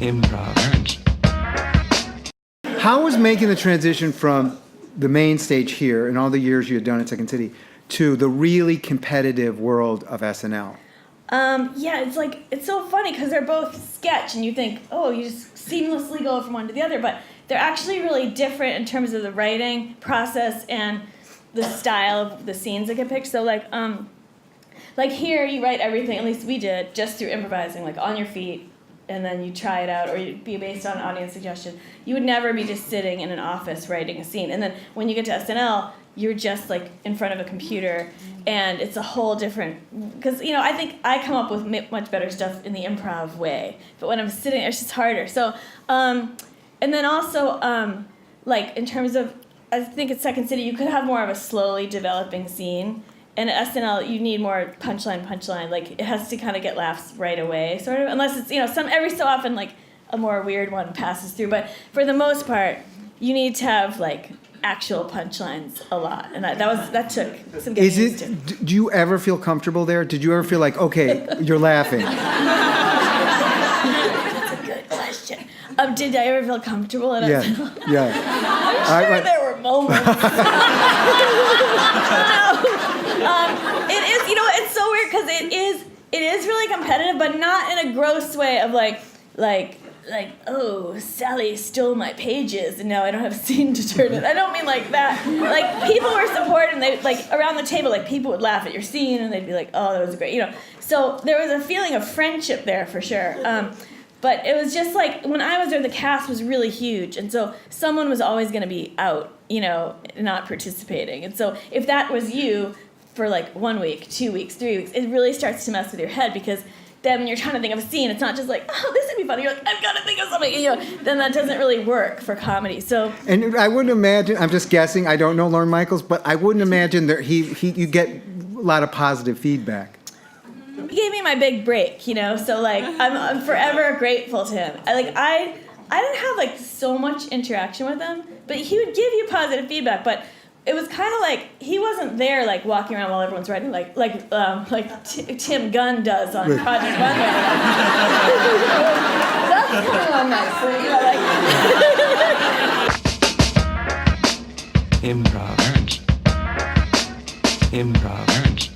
Improv Nerd. How was making the transition from the main stage here and all the years you had done at Second City to the really competitive world of SNL? Yeah, it's so funny because they're both sketch, and you think, oh, you just seamlessly go from one to the other, but they're actually really different in terms of the writing process and the style of the scenes that get picked. So like here you write everything, at least we did, just through improvising, like on your feet, and then you try it out, or you'd be based on audience suggestion. You would never be just sitting in an office writing a scene. And then when you get to SNL, you're just like in front of a computer, and it's a whole different, because I think I come up with much better stuff in the improv way, but when I'm sitting there, it's just harder. So, and then also, like in terms of, I think at Second City you could have more of a slowly developing scene, and at SNL you need more punchline. Like it has to kind of get laughs right away, sort of, unless it's every so often like a more weird one passes through. But for the most part, you need to have like actual punchlines a lot, and that took some getting used to. Do you ever feel comfortable there? Did you ever feel like, okay, you're laughing? That's a good question. Did I ever feel comfortable at SNL? Yeah. I'm sure there were moments. It is, it's so weird because it is really competitive, but not in a gross way of like, oh, Sally stole my pages and now I don't have a scene to turn it. I don't mean like that. Like people were supportive, and they like around the table, like people would laugh at your scene and they'd be like, oh, that was great, So there was a feeling of friendship there for sure. But it was just like when I was there, the cast was really huge, and so someone was always going to be out, not participating. And so if that was you for like 1 week, 2 weeks, 3 weeks, it really starts to mess with your head, because then when you're trying to think of a scene, it's not just like, oh, this would be funny. You're like, I've got to think of something. Then that doesn't really work for comedy. So, and I wouldn't imagine. I'm just guessing. I don't know Lorne Michaels, but I wouldn't imagine that you get a lot of positive feedback. He gave me my big break, So like, I'm forever grateful to him. I didn't have like so much interaction with him, but he would give you positive feedback. But it was kind of like he wasn't there, like walking around while everyone's writing, like Tim Gunn does on Project Runway. That's coming on nicely, Improv Nerd. Improv Nerd.